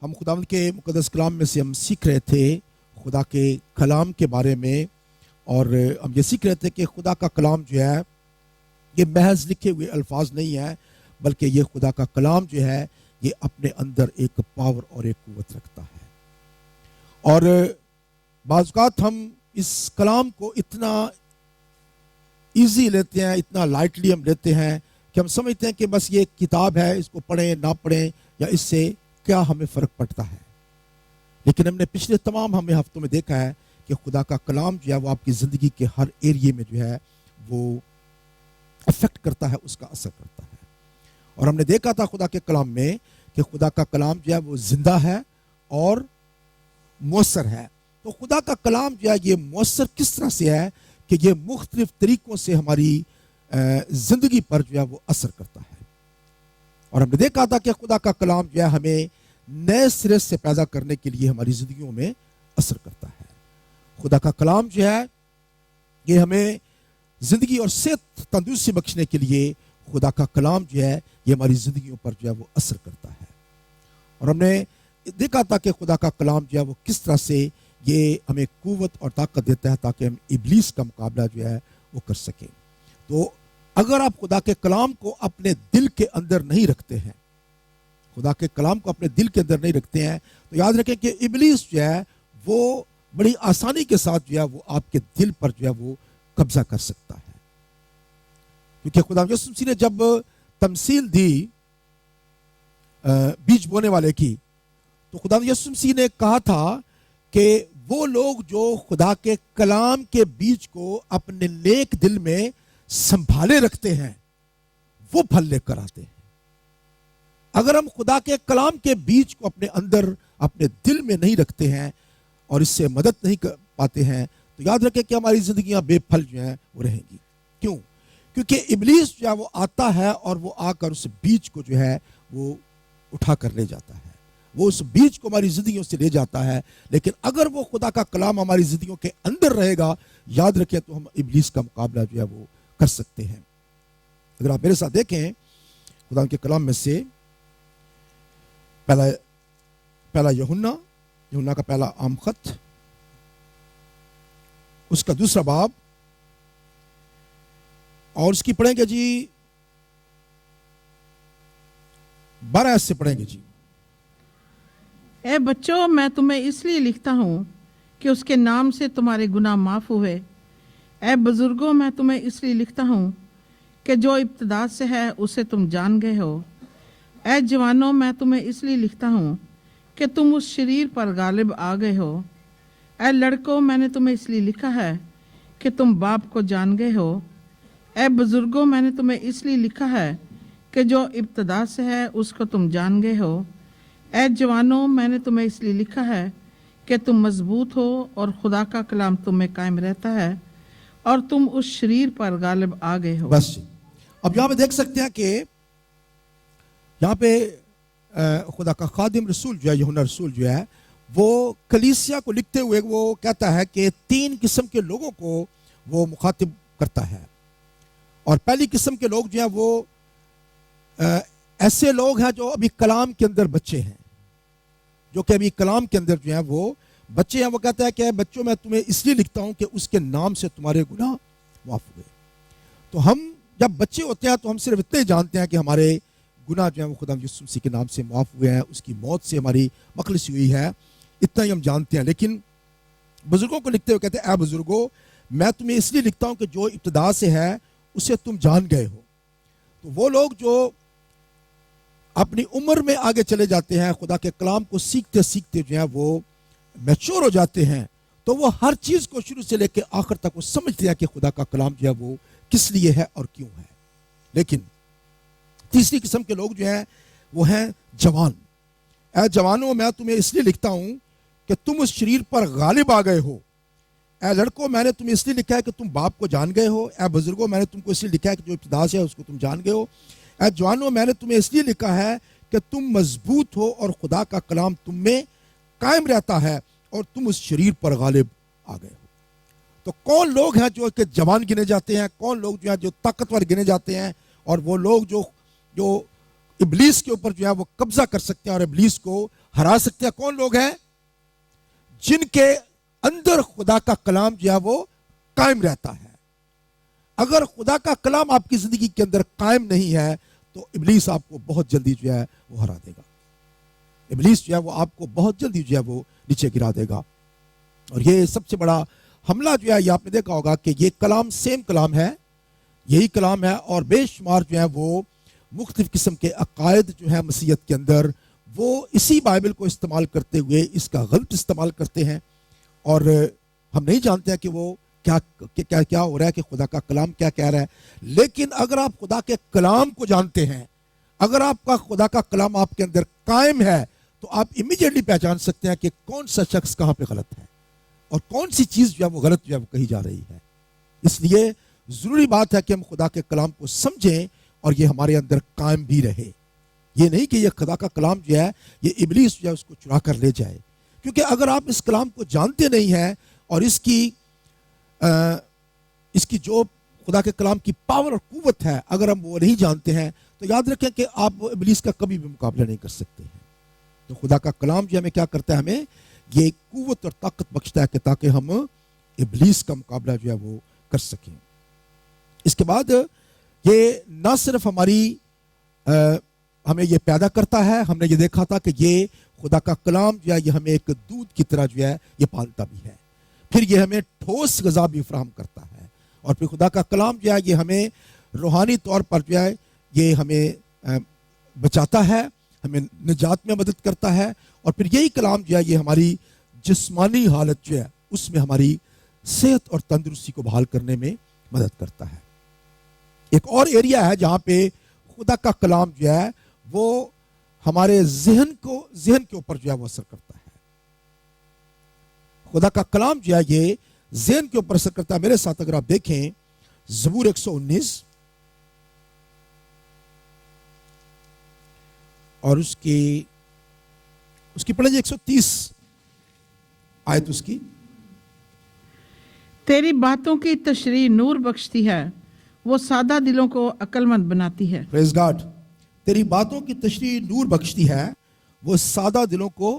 हम खुदावंद के मुक़द्दस कलाम में से हम सीख रहे थे खुदा के कलाम के बारे में, और हम ये सीख रहे थे कि खुदा का कलाम जो है ये महज लिखे हुए अल्फाज नहीं है, बल्कि ये खुदा का कलाम जो है ये अपने अंदर एक पावर और एक कुव्वत रखता है। और बाज़ औक़ात हम इस कलाम को इतना ईजी लेते हैं, इतना लाइटली हम लेते हैं कि हम समझते हैं कि बस ये एक किताब है, इसको पढ़ें ना पढ़ें या इससे क्या हमें फ़र्क पड़ता है। लेकिन हमने पिछले तमाम हमें हफ्तों में देखा है कि खुदा का कलाम जो है वो आपकी ज़िंदगी के हर एरिए में जो है वो अफेक्ट करता है, उसका असर करता है। और हमने देखा था खुदा के कलाम में कि खुदा का कलाम जो है वो जिंदा है और मौसर है। तो खुदा का कलाम जो है ये मौसर किस तरह से है कि ये मुख्तलिफ तरीक़ों से हमारी ज़िंदगी पर जो है वो असर करता है। और हमने देखा था कि खुदा का कलाम जो है हमें नए सिरे से पैदा करने के लिए हमारी ज़िंदगियों में असर करता है। खुदा का कलाम जो है ये हमें ज़िंदगी और सेहत तंदुरुस्ती बख्शने के लिए खुदा का कलाम जो है ये हमारी ज़िंदगियों पर जो है वो असर करता है। और हमने देखा था कि खुदा का कलाम जो है वो किस तरह से ये हमें कुव्वत और ताकत देता है ताकि हम इब्लीस का मुकाबला जो है वो कर सकें। तो अगर आप खुदा के कलाम को अपने दिल के अंदर नहीं रखते हैं, खुदा के कलाम को अपने दिल के अंदर नहीं रखते हैं, तो याद रखें कि इब्लीस जो है वो बड़ी आसानी के साथ जो है वो आपके दिल पर जो है वो कब्जा कर सकता है। क्योंकि खुदा यीशु मसीह ने जब तमसील दी बीज बोने वाले की, तो खुदा यीशु मसीह ने कहा था कि वो लोग जो खुदा के कलाम के बीज को अपने नेक दिल में संभाले रखते हैं वो फल लेकर आते हैं। अगर हम खुदा के कलाम के बीज को अपने अंदर अपने दिल में नहीं रखते हैं और इससे मदद नहीं कर पाते हैं, तो याद रखें कि हमारी जिंदगियां बेफल जो हैं वो रहेंगी। क्यों? क्योंकि इब्लीस जो है वो आता है और वो आकर उस बीज को जो है वो उठा कर ले जाता है, वो उस बीज को हमारी जिंदगियों से ले जाता है। लेकिन अगर वो खुदा का कलाम हमारी जिंदगियों के अंदर रहेगा, याद रखें, तो हम इब्लीस का मुकाबला जो है वो कर सकते हैं। अगर आप मेरे साथ देखें खुदा के कलाम में से पहला यूहन्ना का पहला आम खत, उसका दूसरा बाब, और उसकी पढ़ेंगे जी 12 से पढ़ेंगे जी। ए बच्चों, मैं तुम्हें इसलिए लिखता हूँ कि उसके नाम से तुम्हारे गुनाह माफ हुए। ए बुजुर्गों, मैं तुम्हें इसलिए लिखता हूँ कि जो इब्तिदा से है उसे तुम जान गए हो। ए जवानों, मैं तुम्हें इसलिए लिखता हूँ कि तुम उस शरीर पर गालिब आ गए हो। ए लड़कों, मैंने तुम्हें इसलिए लिखा है कि तुम बाप को जान गए हो। ए बुजुर्गों, मैंने तुम्हें इसलिए लिखा है कि जो इब्तिदा से है उसको तुम जान गए हो। ए जवानों, मैंने तुम्हें इसलिए लिखा है कि तुम मजबूत हो और खुदा का कलाम तुम में कायम रहता है और तुम उस शरीर पर गालिब आ गए हो। बस जी। अब यहाँ पे देख सकते हैं कि यहाँ पे खुदा का खादिम रसूल जो है, यूहन्ना रसूल जो है, वो कलीसिया को लिखते हुए वो कहता है कि 3 किस्म के लोगों को वो मुखातिब करता है। और पहली किस्म के लोग जो है वो ऐसे लोग हैं जो अभी कलाम के अंदर बच्चे हैं, जो कि अभी कलाम के अंदर जो है वो बच्चे हैं। वो कहता है कि बच्चों, मैं तुम्हें इसलिए लिखता हूं कि उसके नाम से तुम्हारे गुनाह माफ हुए। तो हम जब बच्चे होते हैं तो हम सिर्फ इतने जानते हैं कि हमारे गुनाह जो है वो खुदा यीशु मसीह के नाम से माफ हुए हैं, उसकी मौत से हमारी मखलिसी हुई है, इतना ही हम जानते हैं। लेकिन बुजुर्गों को लिखते हुए कहते हैं, ए बुजुर्गों, मैं तुम्हें इसलिए लिखता हूं कि जो इब्तिदा से है उसे तुम जान गए हो। तो वो लोग जो अपनी उम्र में आगे चले जाते हैं, खुदा के कलाम को सीखते सीखते जो है वो मैच्योर हो जाते हैं, तो वो हर चीज को शुरू से लेकर आखिर तक वो समझते हैं कि खुदा का कलाम जो है वो किस लिए है और क्यों है। लेकिन तीसरी किस्म के लोग जो हैं वो हैं जवान। ऐ जवानों, मैं तुम्हें इसलिए लिखता हूं कि तुम उस शरीर पर गालिब आ गए हो। ऐ लड़कों, मैंने तुम्हें इसलिए लिखा है कि तुम बाप को जान गए हो। ऐ बुजुर्गों, मैंने तुमको इसलिए लिखा है कि जो इब्तिदा से है उसको तुम जान गए हो। ऐ जवानों, मैंने तुम्हें इसलिए लिखा है कि तुम मजबूत हो और खुदा का कलाम तुम में कायम रहता है और तुम उस शरीर पर गालिब आ गए हो। तो कौन लोग हैं जो कि जवान गिने जाते हैं, कौन लोग जो है जो ताकतवर गिने जाते हैं, और वो लोग जो इब्लीस के ऊपर जो है वो कब्जा कर सकते हैं और इब्लीस को हरा सकते हैं कौन लोग हैं? जिनके अंदर खुदा का कलाम जो है वो कायम रहता है। अगर खुदा का कलाम आपकी जिंदगी के अंदर कायम नहीं है तो इब्लीस आपको बहुत जल्दी जो है वो हरा देगा। इब्लीस जो है वो आपको बहुत जल्दी जो है वो नीचे गिरा देगा। और ये सबसे बड़ा हमला जो है ये आपने देखा होगा कि ये कलाम सेम कलाम है, यही कलाम है, और बेशुमार जो है वो मुख्तलिफ किस्म के अकायद जो है मसीहत के अंदर वो इसी बाइबल को इस्तेमाल करते हुए इसका गलत इस्तेमाल करते हैं। और हम नहीं जानते हैं कि वो क्या क्या क्या हो रहा है, कि खुदा का कलाम क्या कह रहा है। लेकिन अगर आप खुदा के कलाम को जानते हैं, अगर आपका खुदा का कलाम आपके अंदर कायम है, तो आप इमीडिएटली पहचान सकते हैं कि कौन सा शख्स कहाँ पे गलत है और कौन सी चीज़ जो है वो गलत जो है वो कही जा रही है। इसलिए ज़रूरी बात है कि हम खुदा के कलाम को समझें और ये हमारे अंदर कायम भी रहे। ये नहीं कि ये खुदा का कलाम जो है ये इब्लीस जो है उसको चुरा कर ले जाए। क्योंकि अगर आप इस कलाम को जानते नहीं हैं और इसकी जो खुदा के कलाम की पावर और कुव्वत है, अगर हम वो नहीं जानते हैं, तो याद रखें कि आप इब्लीस का कभी भी मुकाबला नहीं कर सकते हैं। तो खुदा का कलाम जो हमें क्या करता है, हमें ये कुव्वत और ताकत बख्शता है कि ताकि हम इब्लीस का मुकाबला जो है वो कर सकें। इसके बाद ये ना सिर्फ हमें ये पैदा करता है, हमने ये देखा था कि ये खुदा का कलाम जो है ये हमें एक दूध की तरह जो है ये पालता भी है। फिर ये हमें ठोस ग़िज़ा भी फराहम करता है। और फिर खुदा का कलाम जो है ये हमें रूहानी तौर पर जो है ये हमें बचाता है, हमें निजात में मदद करता है। और फिर यही कलाम जो है ये हमारी जिस्मानी हालत जो है उसमें हमारी सेहत और तंदुरुस्ती को बहाल करने में मदद करता है। एक और एरिया है जहाँ पे खुदा का कलाम जो है वो हमारे जहन के ऊपर जो है वो असर करता है। खुदा का कलाम जो है ये जहन के ऊपर असर करता है। मेरे साथ अगर आप देखें ज़बूर 119 और उसकी पढ़ेंगे 130 आयत उसकी। तेरी बातों की तशरीह नूर बख्शती है, वो सादा दिलों को अक्लमंद बनाती है। Praise God. तेरी बातों की तशरीह नूर बख्शती है, वो सादा दिलों को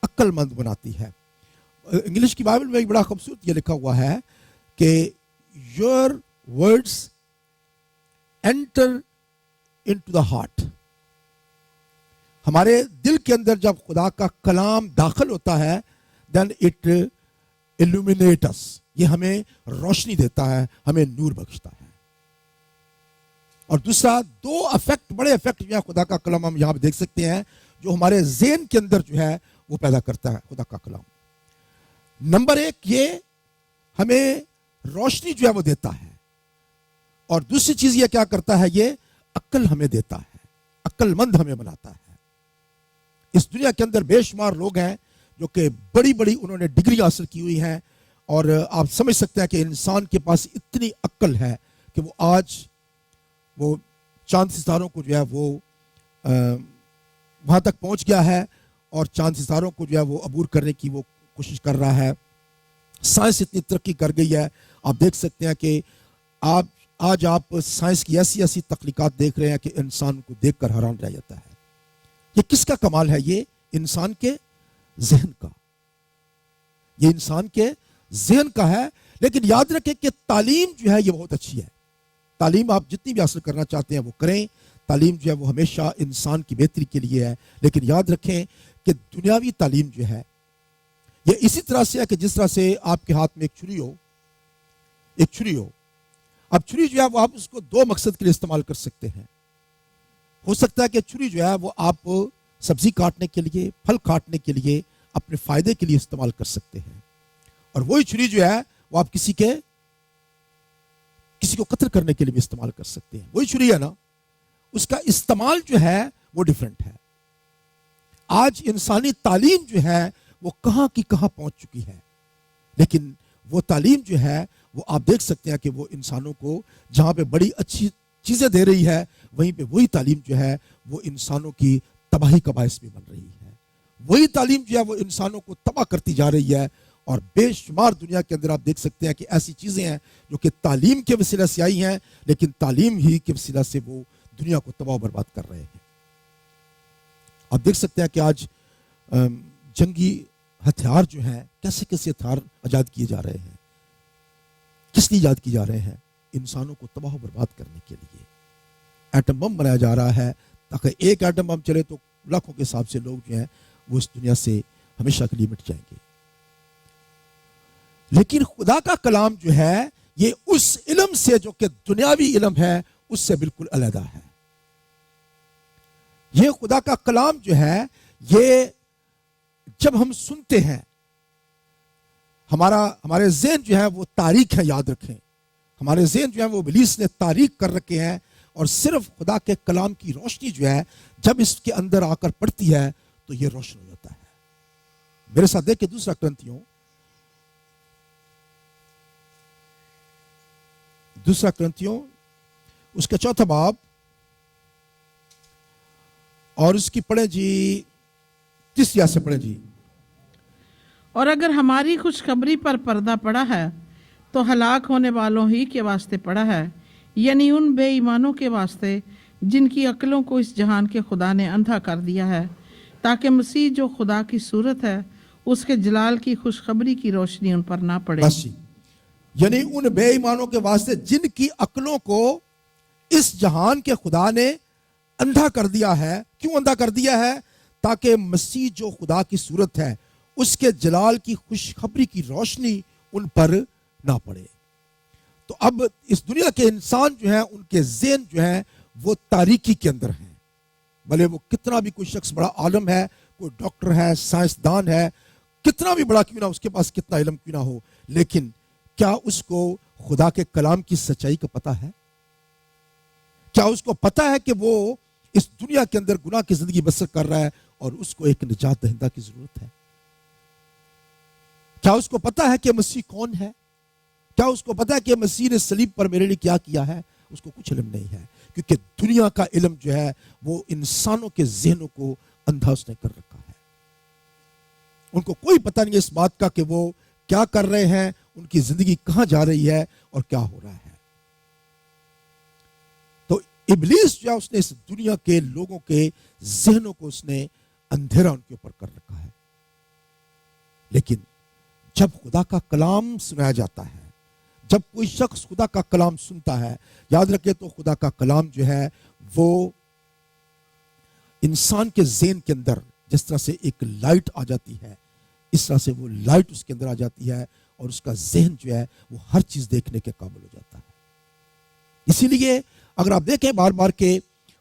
अक्लमंद बनाती है। इंग्लिश की बाइबल में एक बड़ा खूबसूरत ये लिखा हुआ है कि your words enter into the heart. हमारे दिल के अंदर जब खुदा का कलाम दाखिल होता है, देन इट इल्यूमिनेट अस, ये हमें रोशनी देता है, हमें नूर बख्शता है। और दूसरा दो अफेक्ट, बड़े अफेक्ट जो है खुदा का कलाम हम यहाँ पे देख सकते हैं, जो हमारे ज़हन के अंदर जो है वो पैदा करता है खुदा का कलाम। नंबर एक, ये हमें रोशनी जो है वो देता है। और दूसरी चीज ये क्या करता है, ये अक्ल हमें देता है, अक्लमंद हमें बनाता है। इस दुनिया के अंदर बेशुमार लोग हैं जो कि बड़ी बड़ी उन्होंने डिग्री हासिल की हुई है, और आप समझ सकते हैं कि इंसान के पास इतनी अक्ल है कि वो आज वो चांद सितारों को जो है वो वहाँ तक पहुँच गया है, और चांद सितारों को जो है वो अबूर करने की वो कोशिश कर रहा है। साइंस इतनी तरक्की कर गई है, आप देख सकते हैं कि आज आप साइंस की ऐसी ऐसी तख्लीकात देख रहे हैं कि इंसान को देखकर हैरान रह जाता है। ये किसका कमाल है? ये इंसान के जहन का, ये इंसान के जहन का है। लेकिन याद रखें कि तालीम जो है ये बहुत अच्छी है। तालीम आप जितनी भी हासिल करना चाहते हैं वो करें, तालीम जो है वो हमेशा इंसान की बेहतरी के लिए है। लेकिन याद रखें कि दुनियावी तालीम जो है ये इसी तरह से है कि जिस तरह से आपके हाथ में एक छुरी हो। अब छुरी जो है वो आप उसको दो मकसद के लिए इस्तेमाल कर सकते हैं। हो सकता है कि छुरी जो है वो आप सब्जी काटने के लिए, फल काटने के लिए, अपने फायदे के लिए इस्तेमाल कर सकते हैं। और वही छुरी जो है वो आप किसी को कत्ल करने के लिए भी इस्तेमाल कर सकते हैं। वही छुरी है ना, उसका इस्तेमाल जो है वो डिफरेंट है। आज इंसानी तालीम जो है वो कहाँ की कहाँ पहुंच चुकी है, लेकिन वो तालीम जो है वो आप देख सकते हैं कि वो इंसानों को जहाँ पे बड़ी अच्छी चीज़ें दे रही है, वहीं पे वही तालीम जो है वो इंसानों की तबाही का बायस भी बन रही है। वही तालीम जो है वो इंसानों को तबाह करती जा रही है। और बेशुमार दुनिया के अंदर आप देख सकते हैं कि ऐसी चीज़ें हैं जो कि तालीम के वसीला से आई हैं, लेकिन तालीम ही के वसीला से वो दुनिया को तबाह बर्बाद कर रहे हैं। आप देख सकते हैं कि आज جنگی ہتھیار جو ہیں کیسے کیسے ہتھیار ایجاد کیے جا رہے ہیں، کس لیے ایجاد کیے جا رہے ہیں؟ انسانوں کو تباہ و برباد کرنے کے لیے ایٹم بم بنایا جا رہا ہے، تاکہ ایک ایٹم بم چلے تو لاکھوں کے حساب سے لوگ جو ہیں وہ اس دنیا سے ہمیشہ کے لیے مٹ جائیں گے۔ لیکن خدا کا کلام جو ہے یہ اس علم سے جو کہ دنیاوی علم ہے اس سے بالکل علیحدہ ہے۔ یہ خدا کا کلام جو ہے یہ جب ہم سنتے ہیں ہمارے ذہن جو ہے وہ تاریک ہے، یاد رکھیں ہمارے ذہن جو ہے وہ ابلیس نے تاریک کر رکھے ہیں، اور صرف خدا کے کلام کی روشنی جو ہے جب اس کے اندر آ کر پڑتی ہے تو یہ روشن ہو جاتا ہے۔ میرے ساتھ دیکھیں دوسرا کرنتھیوں اس کا 4 باب اور اس کی پڑھیں جی 30 سے پڑھیں جی۔ اور اگر ہماری خوشخبری پر پردہ پڑا ہے تو ہلاک ہونے والوں ہی کے واسطے پڑا ہے، یعنی ان بے ایمانوں کے واسطے جن کی عقلوں کو اس جہان کے خدا نے اندھا کر دیا ہے، تاکہ مسیح جو خدا کی صورت ہے اس کے جلال کی خوشخبری کی روشنی ان پر نہ پڑے۔ بس یعنی ان بے ایمانوں کے واسطے جن کی عقلوں کو اس جہان کے خدا نے اندھا کر دیا ہے۔ کیوں اندھا کر دیا ہے؟ تاکہ مسیح جو خدا کی صورت ہے اس کے جلال کی خوشخبری کی روشنی ان پر نہ پڑے۔ تو اب اس دنیا کے انسان جو ہیں ان کے ذہن جو ہیں وہ تاریکی کے اندر ہیں، بھلے وہ کتنا بھی کوئی شخص بڑا عالم ہے، کوئی ڈاکٹر ہے، سائنسدان ہے، کتنا بھی بڑا کیوں نہ اس کے پاس کتنا علم کیوں نہ ہو، لیکن کیا اس کو خدا کے کلام کی سچائی کا پتہ ہے؟ کیا اس کو پتہ ہے کہ وہ اس دنیا کے اندر گناہ کی زندگی بسر کر رہا ہے اور اس کو ایک نجات دہندہ کی ضرورت ہے؟ کیا اس کو پتہ ہے کہ مسیح کون ہے؟ کیا اس کو پتہ ہے کہ مسیح نے صلیب پر میرے لیے کیا کیا ہے؟ اس کو کچھ علم نہیں ہے، کیونکہ دنیا کا علم جو ہے وہ انسانوں کے ذہنوں کو اندھا اس نے کر رکھا ہے۔ ان کو کوئی پتہ نہیں اس بات کا کہ وہ کیا کر رہے ہیں، ان کی زندگی کہاں جا رہی ہے اور کیا ہو رہا ہے۔ تو ابلیس جو ہے اس نے اس دنیا کے لوگوں کے ذہنوں کو اس نے اندھیرا ان کے اوپر کر رکھا ہے۔ لیکن جب خدا کا کلام سنایا جاتا ہے، جب کوئی شخص خدا کا کلام سنتا ہے، یاد رکھے تو خدا کا کلام جو ہے وہ انسان کے ذہن کے اندر جس طرح سے ایک لائٹ آ جاتی ہے، اس طرح سے وہ لائٹ اس کے اندر آ جاتی ہے اور اس کا ذہن جو ہے وہ ہر چیز دیکھنے کے قابل ہو جاتا ہے۔ اسی لیے اگر آپ دیکھیں بار بار کہ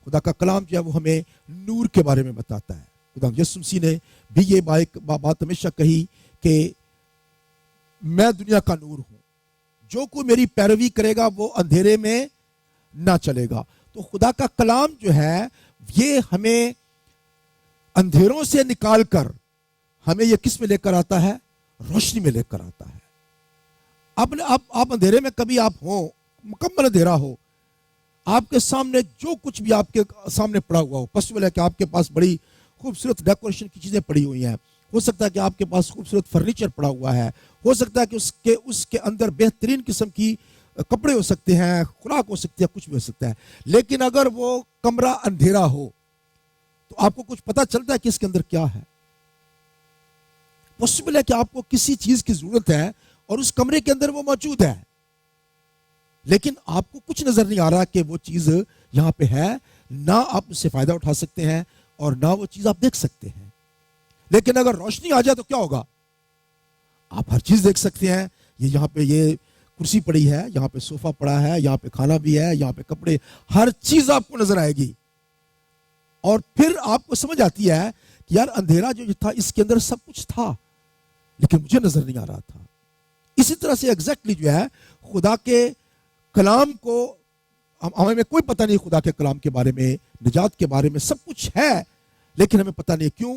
خدا کا کلام جو ہے وہ ہمیں نور کے بارے میں بتاتا ہے۔ خدا یسوع مسیح نے بھی یہ بات ہمیشہ کہی کہ میں دنیا کا نور ہوں، جو کوئی میری پیروی کرے گا وہ اندھیرے میں نہ چلے گا۔ تو خدا کا کلام جو ہے یہ ہمیں اندھیروں سے نکال کر ہمیں یہ کس میں لے کر آتا ہے؟ روشنی میں لے کر آتا ہے۔ آپ اندھیرے میں کبھی آپ ہوں، مکمل اندھیرا ہو، آپ کے سامنے جو کچھ بھی آپ کے سامنے پڑا ہوا ہو، پاسبل ہے کہ آپ کے پاس بڑی خوبصورت ڈیکوریشن کی چیزیں پڑی ہوئی ہیں، ہو سکتا ہے کہ آپ کے پاس خوبصورت فرنیچر پڑا ہوا ہے، ہو سکتا ہے کہ اس کے اندر بہترین قسم کی کپڑے ہو سکتے ہیں، خوراک ہو سکتی ہے، کچھ بھی ہو سکتا ہے، لیکن اگر وہ کمرہ اندھیرا ہو تو آپ کو کچھ پتہ چلتا ہے کہ اس کے اندر کیا ہے؟ پاسبل ہے کہ آپ کو کسی چیز کی ضرورت ہے اور اس کمرے کے اندر وہ موجود ہے، لیکن آپ کو کچھ نظر نہیں آ رہا کہ وہ چیز یہاں پہ ہے، نہ آپ اس سے فائدہ اٹھا سکتے ہیں اور نہ وہ چیز آپ دیکھ سکتے ہیں۔ لیکن اگر روشنی آ جائے تو کیا ہوگا؟ آپ ہر چیز دیکھ سکتے ہیں۔ یہاں پہ یہ کرسی پڑی ہے، یہاں پہ صوفہ پڑا ہے، یہاں پہ کھانا بھی ہے، یہاں پہ کپڑے، ہر چیز آپ کو نظر آئے گی، اور پھر آپ کو سمجھ آتی ہے کہ یار اندھیرا جو تھا اس کے اندر سب کچھ تھا لیکن مجھے نظر نہیں آ رہا تھا۔ اسی طرح سے ایگزیکٹلی جو ہے خدا کے کلام کو ہمیں کوئی پتہ نہیں، خدا کے کلام کے بارے میں، نجات کے بارے میں سب کچھ ہے، لیکن ہمیں پتہ نہیں کیوں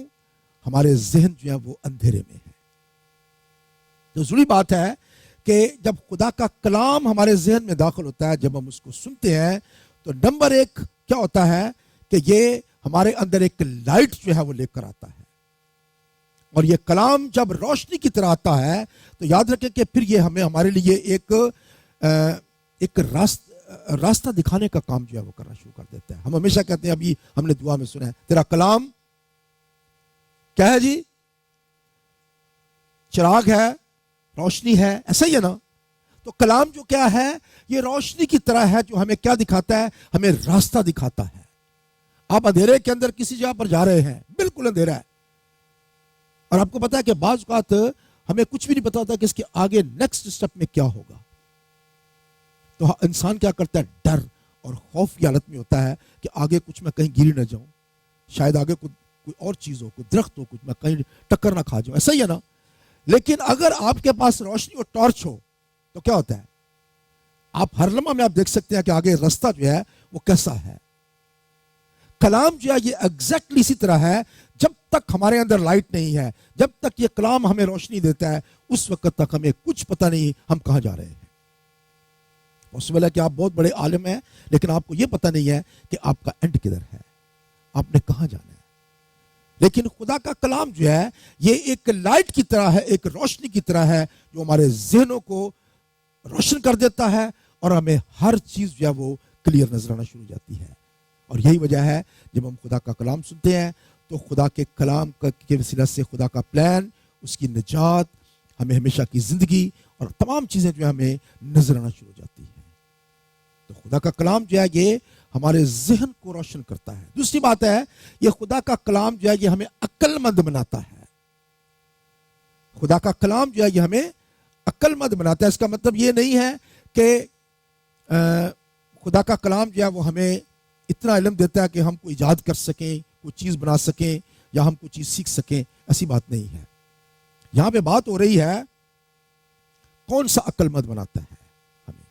ہمارے ذہن جو ہے وہ اندھیرے میں ہے۔ تو ضروری بات ہے کہ جب خدا کا کلام ہمارے ذہن میں داخل ہوتا ہے، جب ہم اس کو سنتے ہیں تو نمبر 1 کیا ہوتا ہے کہ یہ ہمارے اندر ایک لائٹ جو ہے وہ لے کر آتا ہے، اور یہ کلام جب روشنی کی طرح آتا ہے تو یاد رکھیں کہ پھر یہ ہمارے لیے ایک راستہ دکھانے کا کام جو ہے وہ کرنا شروع کر دیتا ہے۔ ہم ہمیشہ کہتے ہیں، ابھی ہم نے دعا میں سنا ہے، تیرا کلام क्या है जी? चिराग है, रोशनी है, ऐसा ही है ना? तो कलाम जो क्या है, ये रोशनी की तरह है जो हमें क्या दिखाता है? हमें रास्ता दिखाता है। आप अंधेरे के अंदर किसी जगह पर जा रहे हैं, बिल्कुल अंधेरा है, और आपको पता है कि बाज़ औक़ात हमें कुछ भी नहीं पता होता कि इसके आगे नेक्स्ट स्टेप में क्या होगा। तो इंसान क्या करता है? डर और खौफ की हालत में होता है कि आगे कुछ मैं कहीं गिर ना जाऊं, शायद आगे कोई और चीज हो, कोई दरख्त हो, कुछ मैं कहीं टक्कर ना खा जाऊं, ऐसा ही है ना? लेकिन अगर आपके पास रोशनी और टॉर्च हो तो क्या होता है? आप हर लम्हा में आप देख सकते हैं कि आगे रास्ता जो है वो कैसा है। कलाम जो है ये एग्जैक्टली इसी तरह है। जब तक हमारे अंदर लाइट नहीं है, जब तक ये कलाम हमें रोशनी देता है, उस वक्त तक हमें कुछ पता नहीं हम कहां जा रहे हैं। पॉसिबल है कि आप बहुत बड़े आलिम हैं, लेकिन आपको यह पता नहीं है कि आपका एंड किधर है, आपने कहां जाना है। लेकिन खुदा का कलाम जो है ये एक लाइट की तरह है, एक रोशनी की तरह है जो हमारे जहनों को रोशन कर देता है और हमें हर चीज जो है वो क्लियर नजर आना शुरू हो जाती है। और यही वजह है जब हम खुदा का कलाम सुनते हैं तो खुदा के कलाम के वसीला से खुदा का प्लान, उसकी निजात, हमें हमेशा की जिंदगी और तमाम चीजें जो है हमें नजर आना शुरू हो जाती है। तो खुदा का कलाम जो है ये हमारे जहन को रोशन करता है। दूसरी बात है, ये खुदा का कलाम जो है ये हमें अक्लमंद बनाता है। खुदा का कलाम जो है ये हमें अक्लमंद बनाता है। इसका मतलब ये नहीं है कि खुदा का कलाम जो है वो हमें इतना इल्म देता है कि हम कोई ईजाद कर सकें, कोई चीज बना सकें या हम कोई चीज सीख सकें, ऐसी बात नहीं है। यहां पे बात हो रही है कौन सा अक्लमंद बनाता है हमें,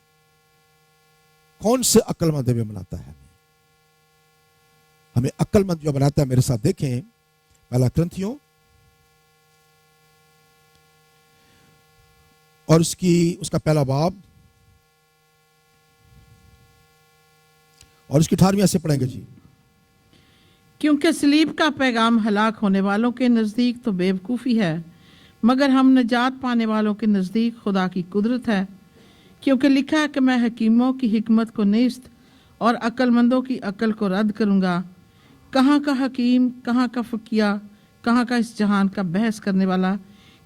कौन से अक्लमंद हमें बनाता है। हमें अक्लमंद जो बनाता है, मेरे साथ देखें पहला कुरिन्थियों और उसका पहला बाब और उसकी 18वीं से पढ़ेंगे जी। क्योंकि सलीब का पैगाम हलाक होने वालों के नज़दीक तो बेवकूफ़ी है, मगर हम निजात पाने वालों के नज़दीक खुदा की कुदरत है। क्योंकि लिखा है कि मैं हकीमों की हिकमत को नेस्त और अक्लमंदों की अक्ल को रद्द करूँगा। कहाँ का हकीम, कहाँ का फ़कीहा, कहाँ का इस जहान का बहस करने वाला?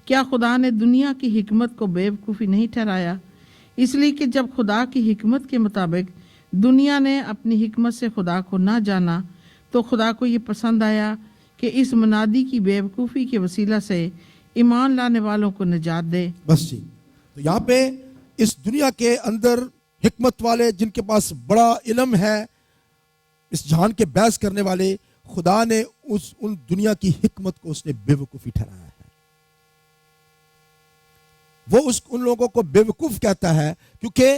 क्या खुदा ने दुनिया की हिकमत को बेवकूफ़ी नहीं ठहराया? इसलिए कि जब खुदा की हिकमत के मुताबिक दुनिया ने अपनी हिकमत से खुदा को ना जाना, तो खुदा को ये पसंद आया कि इस मुनादी की बेवकूफ़ी के वसीला से ईमान लाने वालों को निजात दे। बस जी। तो यहाँ पे इस दुनिया के अंदर हिकमत वाले, जिनके पास बड़ा इल्म है, इस जहान के बहस करने वाले, खुदा ने उन दुनिया की हिकमत को उसने बेवकूफ़ी ठहराया है। वो उन लोगों को बेवकूफ़ कहता है क्योंकि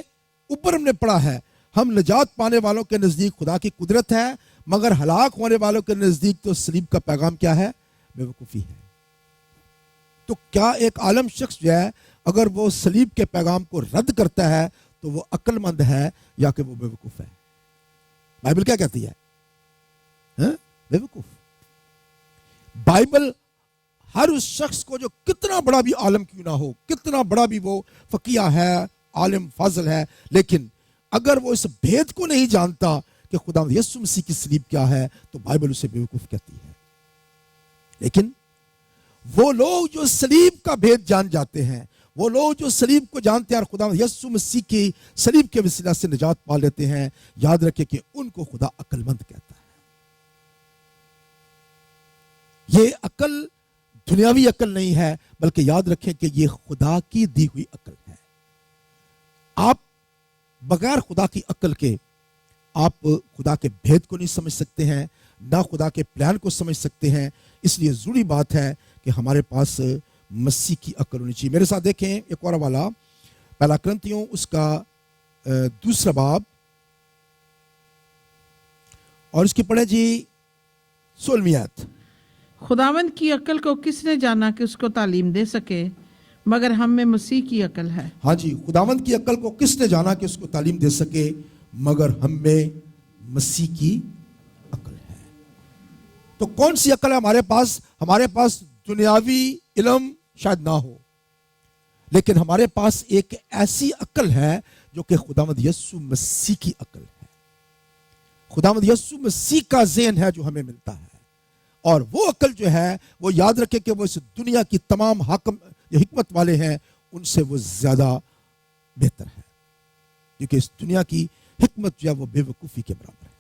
ऊपर हमने पढ़ा है हम निजात पाने वालों के नज़दीक खुदा की कुदरत है, मगर हलाक होने वालों के नज़दीक तो सलीब का पैगाम क्या है? बेवकूफ़ी है। तो क्या एक आलम शख्स जो है अगर वो सलीब के पैगाम को रद्द करता है तो वो अक्लमंद है या कि वो बेवकूफ़ है? बाइबल क्या कहती है? बेवकूफ़। बाइबल हर उस शख्स को जो कितना बड़ा भी आलम क्यों ना हो, कितना बड़ा भी वो फकीहा है, आलिम फाजिल है, लेकिन अगर वो इस भेद को नहीं जानता कि खुदा यीशु मसीह की सलीब क्या है, तो बाइबल उसे बेवकूफ कहती है। लेकिन वो लोग जो सलीब का भेद जान जाते हैं, वो लोग जो सलीब को जानते हैं और खुदा यीशु मसीह की सलीब के वसीला से निजात पा लेते हैं, याद रखें कि उनको खुदा अक्लमंद कहता है। ये अकल दुनियावी अकल नहीं है, बल्कि याद रखें कि ये खुदा की दी हुई अकल है। आप बगैर खुदा की अकल के आप खुदा के भेद को नहीं समझ सकते हैं, ना खुदा के प्लान को समझ सकते हैं। इसलिए जरूरी बात है कि हमारे पास मसीह की अकल होनी चाहिए। मेरे साथ देखें एक और वाला, पहला कुरिन्थियों उसका 2 बाब और इसकी पढ़े जी 16वीं आयत। खुदावंद की अकल को किसने जाना कि उसको तालीम दे सके, मगर हम में मसीह की अकल है। हाँ जी, खुदावंद की अकल को किसने जाना कि उसको तालीम दे सके, मगर हम में मसीह की अकल है। तो कौन सी अकल है हमारे पास? हमारे पास दुनियावी इल्म शायद ना हो, लेकिन हमारे पास एक ऐसी अकल है जो कि खुदावंद यीशु मसीह की अकल है। खुदावंद यीशु मसीह का ज़हन है जो हमें मिलता है, اور وہ عقل جو ہے وہ یاد رکھے کہ وہ اس دنیا کی تمام حاکم جو حکمت والے ہیں ان سے وہ زیادہ بہتر ہے، کیونکہ اس دنیا کی حکمت جو ہے وہ بے وقوفی کے برابر ہے۔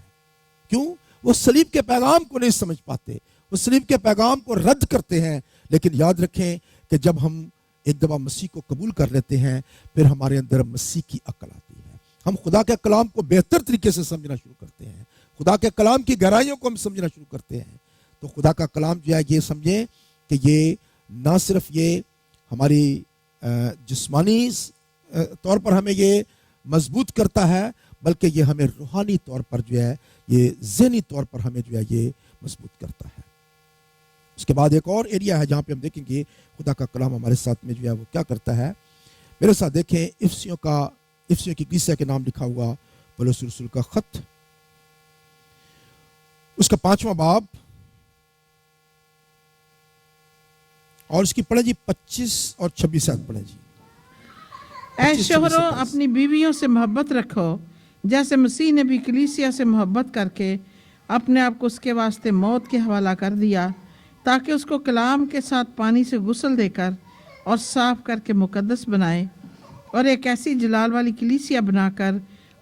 کیوں؟ وہ صلیب کے پیغام کو نہیں سمجھ پاتے، وہ صلیب کے پیغام کو رد کرتے ہیں۔ لیکن یاد رکھیں کہ جب ہم ایک دفعہ مسیح کو قبول کر لیتے ہیں پھر ہمارے اندر مسیح کی عقل آتی ہے، ہم خدا کے کلام کو بہتر طریقے سے سمجھنا شروع کرتے ہیں، خدا کے کلام کی گہرائیوں کو ہم سمجھنا شروع کرتے ہیں۔ تو خدا کا کلام جو ہے یہ سمجھیں کہ یہ نہ صرف یہ ہماری جسمانی طور پر ہمیں یہ مضبوط کرتا ہے، بلکہ یہ ہمیں روحانی طور پر جو ہے یہ ذہنی طور پر ہمیں جو ہے یہ مضبوط کرتا ہے۔ اس کے بعد ایک اور ایریا ہے جہاں پہ ہم دیکھیں گے خدا کا کلام ہمارے ساتھ میں جو ہے وہ کیا کرتا ہے۔ میرے ساتھ دیکھیں افسیوں کی کلیسیا کے نام لکھا ہوا پولس رسول کا خط، اس کا 5واں باب اور اس کی پڑھیں جی 25 اور 26 آیت پڑھیں جی۔ اے شوہرو اپنی بیویوں سے محبت رکھو جیسے مسیح نے بھی کلیسیا سے محبت کر کے اپنے آپ کو اس کے واسطے موت کے حوالہ کر دیا تاکہ اس کو کلام کے ساتھ پانی سے غسل دے کر اور صاف کر کے مقدس بنائے، اور ایک ایسی جلال والی کلیسیا بنا کر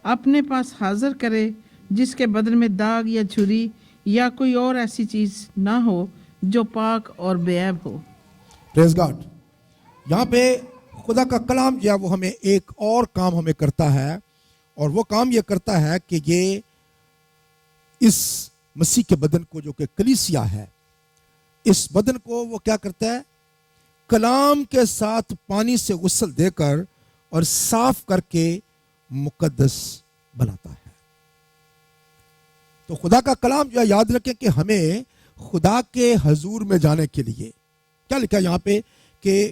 اپنے پاس حاضر کرے جس کے بدن میں داغ یا جھری یا کوئی اور ایسی چیز نہ ہو جو پاک اور بے عیب ہو۔ پریز گاڈ۔ یہاں پہ خدا کا کلام جو ہے وہ ہمیں ایک اور کام ہمیں کرتا ہے، اور وہ کام یہ کرتا ہے کہ یہ اس مسیح کے بدن کو جو کہ کلیسیا ہے، اس بدن کو وہ کیا کرتا ہے؟ کلام کے ساتھ پانی سے غسل دے کر اور صاف کر کے مقدس بناتا ہے۔ تو خدا کا کلام جو ہے یاد رکھیں کہ ہمیں خدا کے حضور میں جانے کے لیے کیا لکھا ہے یہاں پہ کہ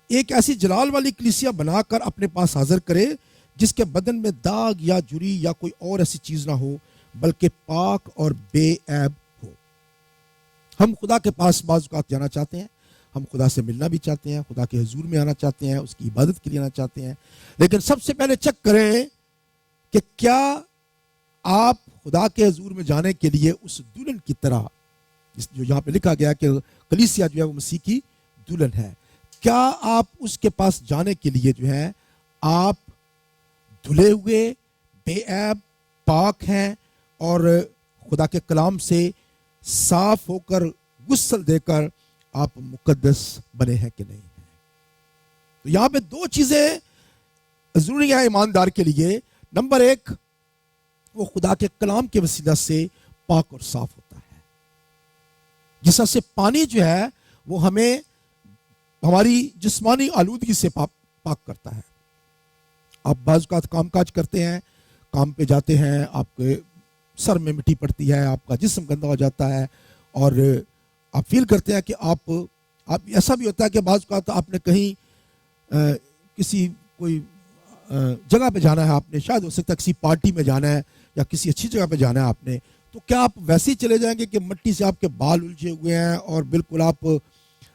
ایک ایسی جلال والی کلیسیا بنا کر اپنے پاس حاضر کرے جس کے بدن میں داغ یا جھری یا کوئی اور ایسی چیز نہ ہو بلکہ پاک اور بے عیب ہو۔ ہم خدا کے پاس بعض اوقات جانا چاہتے ہیں، ہم خدا سے ملنا بھی چاہتے ہیں، خدا کے حضور میں آنا چاہتے ہیں، اس کی عبادت کے لیے آنا چاہتے ہیں، لیکن سب سے پہلے چیک کریں کہ کیا آپ خدا کے حضور میں جانے کے لیے اس دلہن کی طرح جو یہاں پہ لکھا گیا کہ کلیسیا جو ہے وہ مسیح کی دلہن ہے، کیا آپ اس کے پاس جانے کے لیے جو ہے آپ دھلے ہوئے بے عیب پاک ہیں اور خدا کے کلام سے صاف ہو کر غسل دے کر آپ مقدس بنے ہیں کہ نہیں ہیں؟ تو یہاں پہ دو چیزیں ضروری ہیں ایماندار کے لیے۔ نمبر ایک، وہ خدا کے کلام کے وسیلہ سے پاک اور صاف ہوتا ہے، جس طرح سے پانی جو ہے وہ ہمیں ہماری جسمانی آلودگی سے پاک کرتا ہے۔ آپ بعض اوقات کام کاج کرتے ہیں، کام پہ جاتے ہیں، آپ کے سر میں مٹی پڑتی ہے، آپ کا جسم گندا ہو جاتا ہے اور آپ فیل کرتے ہیں کہ آپ ایسا بھی ہوتا ہے کہ بعض اوقات آپ نے کہیں کسی کوئی جگہ پہ جانا ہے، آپ نے شاید ہو سکتا ہے کسی پارٹی میں جانا ہے یا کسی اچھی جگہ پہ جانا ہے آپ نے، تو کیا آپ ویسے ہی چلے جائیں گے کہ مٹی سے آپ کے بال الجھے ہوئے ہیں اور بالکل آپ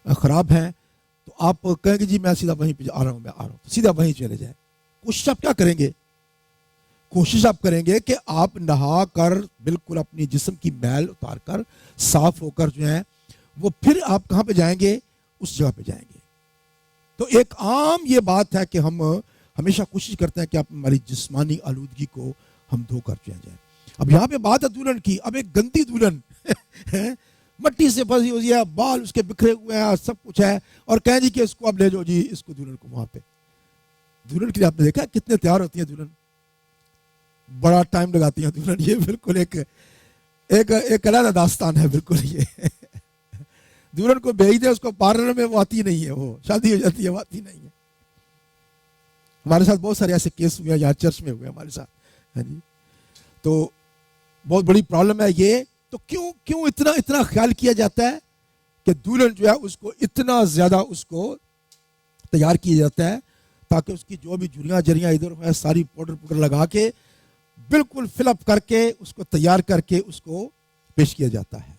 خراب ہیں؟ تو آپ کہیں گے جی میں سیدھا وہیں پہ آ رہا ہوں، سیدھا وہیں چلے جائیں۔ کوشش آپ کیا کریں گے؟ کوشش آپ کریں گے کہ آپ نہا کر بالکل اپنی جسم کی میل اتار کر صاف ہو کر جو ہے وہ پھر آپ کہاں پہ جائیں گے؟ اس جگہ پہ جائیں گے۔ تو ایک عام یہ بات ہے کہ ہم ہمیشہ کوشش کرتے ہیں کہ ہماری جسمانی آلودگی کو ہم دھو کر چلا جائیں۔ اب یہاں پہ بات ہے دلہن کی، اب ایک گندی دلہن مٹی سے پھنسی ہوئی ہے، بال اس کے بکھرے ہوئے ہیں، سب کچھ ہے، اور کہیں جی کہ اس کو اب لے جاؤ جی اس کو دلہن کو وہاں پہ۔ دلہن کے لیے آپ نے دیکھا کتنے تیار ہوتی ہیں دلہن، بڑا ٹائم لگاتی ہیں دلہن، یہ بالکل ایک علیحدہ داستان ہے بالکل۔ یہ دلہن کو بھیج دے اس کو پارلر میں وہ آتی نہیں ہے، وہ شادی ہو جاتی ہے وہ آتی نہیں ہے۔ ہمارے ساتھ بہت سارے ایسے کیس ہوئے ہیں، یہاں چرچ میں ہوئے ہمارے ساتھ، ہاں جی۔ تو بہت بڑی پرابلم ہے یہ۔ تو کیوں اتنا خیال کیا جاتا ہے کہ دلہن جو ہے اس کو اتنا زیادہ اس کو تیار کیا جاتا ہے تاکہ اس کی جو بھی جھریاں جریاں ادھر ہوئے ساری پاؤڈر لگا کے بالکل فل اپ کر کے اس کو تیار کر کے اس کو پیش کیا جاتا ہے۔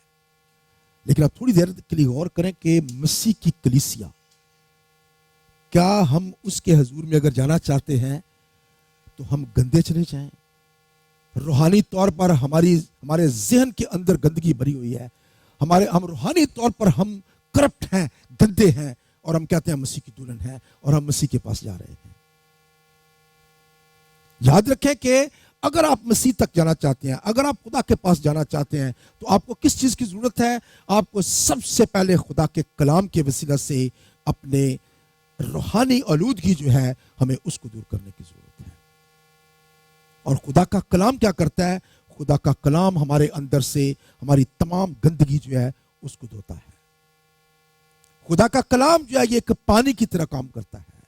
لیکن آپ تھوڑی دیر کے لیے غور کریں کہ مسیح کی کلیسیا، کیا ہم اس کے حضور میں اگر جانا چاہتے ہیں تو ہم گندے چلے جائیں؟ روحانی طور پر ہمارے ذہن کے اندر گندگی بھری ہوئی ہے، ہم روحانی طور پر ہم کرپٹ ہیں، گندے ہیں، اور ہم کہتے ہیں مسیح کی دلہن ہے اور ہم مسیح کے پاس جا رہے ہیں۔ یاد رکھیں کہ اگر آپ مسیح تک جانا چاہتے ہیں، اگر آپ خدا کے پاس جانا چاہتے ہیں، تو آپ کو کس چیز کی ضرورت ہے؟ آپ کو سب سے پہلے خدا کے کلام کے وسیلہ سے اپنے روحانی آلودگی جو ہے ہمیں اس کو دور کرنے کی ضرورت ہے۔ اور خدا کا کلام کیا کرتا ہے؟ خدا کا کلام ہمارے اندر سے ہماری تمام گندگی جو ہے اس کو دھوتا ہے۔ خدا کا کلام جو ہے یہ ایک پانی کی طرح کام کرتا ہے۔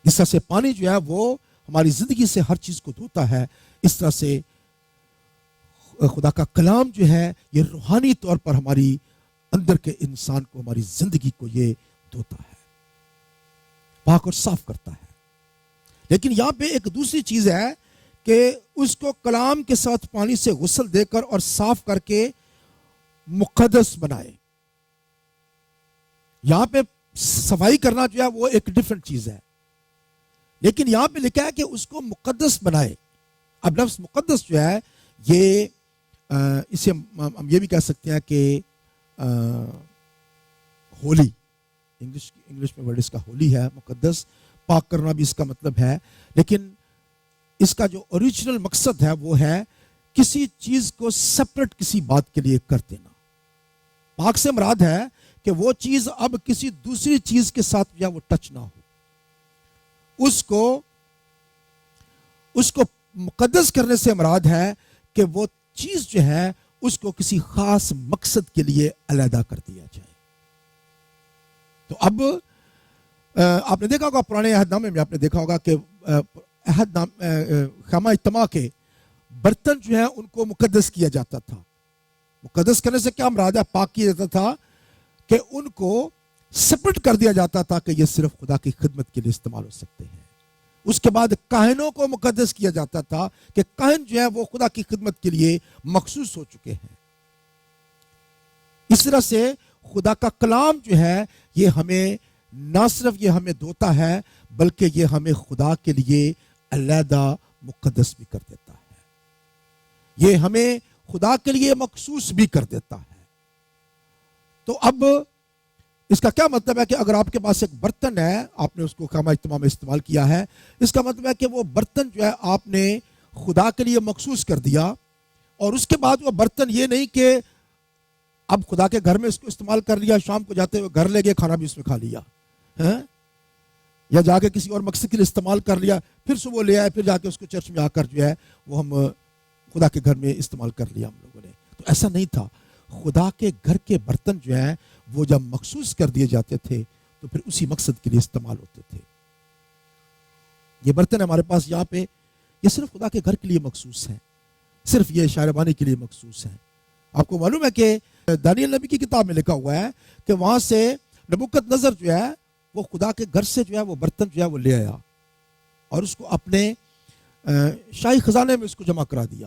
اس طرح سے پانی جو ہے وہ ہماری زندگی سے ہر چیز کو دھوتا ہے، اس طرح سے خدا کا کلام جو ہے یہ روحانی طور پر ہماری اندر کے انسان کو، ہماری زندگی کو یہ دھوتا ہے، پاک اور صاف کرتا ہے۔ لیکن یہاں پہ ایک دوسری چیز ہے کہ اس کو کلام کے ساتھ پانی سے غسل دے کر اور صاف کر کے مقدس بنائے۔ یہاں پہ صفائی کرنا جو ہے وہ ایک ڈیفرنٹ چیز ہے، لیکن یہاں پہ لکھا ہے کہ اس کو مقدس بنائے۔ اب لفظ مقدس جو ہے یہ اسے ہم یہ بھی کہہ سکتے ہیں کہ ہولی، انگلش میں ورڈ اس کا ہولی ہے، مقدس، پاک کرنا بھی اس کا مطلب ہے، لیکن اس کا جو اوریجنل مقصد ہے وہ ہے کسی چیز کو سپریٹ کسی بات کے لیے کر دینا۔ پاک سے مراد ہے کہ وہ چیز اب کسی دوسری چیز کے ساتھ یا وہ ٹچ نہ ہو۔ اس کو مقدس کرنے سے مراد ہے کہ وہ چیز جو ہے اس کو کسی خاص مقصد کے لیے علیحدہ کر دیا جائے۔ تو اب آپ نے دیکھا ہوگا پرانے عہد نامے میں، آپ نے دیکھا ہوگا کہ خیمہ اجتماع کے برتن جو ہیں ان کو مقدس کیا جاتا تھا۔ مقدس کرنے سے کیا مراد ہے؟ پاک کیا جاتا تھا کہ ان کو سپریٹ کر دیا جاتا تھا کہ یہ صرف خدا کی خدمت کے لیے استعمال ہو سکتے ہیں۔ اس کے بعد کاہنوں کو مقدس کیا جاتا تھا کہ کاہن جو ہے وہ خدا کی خدمت کے لیے مخصوص ہو چکے ہیں۔ اس طرح سے خدا کا کلام جو ہے یہ ہمیں نہ صرف یہ ہمیں دھوتا ہے بلکہ یہ ہمیں خدا کے لیے علیحدہ مقدس بھی کر دیتا ہے، یہ ہمیں خدا کے لیے مخصوص بھی کر دیتا ہے۔ تو اب اس کا کیا مطلب ہے کہ اگر آپ کے پاس ایک برتن ہے، آپ نے اس کو خیمہ اجتماع میں استعمال کیا ہے، اس کا مطلب ہے کہ وہ برتن جو ہے آپ نے خدا کے لیے مخصوص کر دیا، اور اس کے بعد وہ برتن یہ نہیں کہ اب خدا کے گھر میں اس کو استعمال کر لیا، شام کو جاتے ہوئے گھر لے گئے، کھانا بھی اس میں کھا لیا، یا جا کے کسی اور مقصد کے لیے استعمال کر لیا، پھر صبح لے آئے، پھر جا کے اس کو چرچ میں آ کر جو ہے وہ ہم خدا کے گھر میں استعمال کر لیا ہم لوگوں نے۔ تو ایسا نہیں تھا۔ خدا کے گھر کے برتن جو ہیں وہ جب مخصوص کر دیے جاتے تھے تو پھر اسی مقصد کے لیے استعمال ہوتے تھے۔ یہ برتن ہمارے پاس یہاں پہ یہ صرف خدا کے گھر کے لیے مخصوص ہیں، صرف یہ شاعربانی کے لیے مخصوص ہیں۔ آپ کو معلوم ہے کہ دانیل نبی کی کتاب میں لکھا ہوا ہے کہ وہاں سے نبوکت نظر جو ہے وہ خدا کے گھر سے جو ہے وہ برتن جو ہے وہ لے آیا اور اس کو اپنے شاہی خزانے میں اس کو جمع کرا دیا۔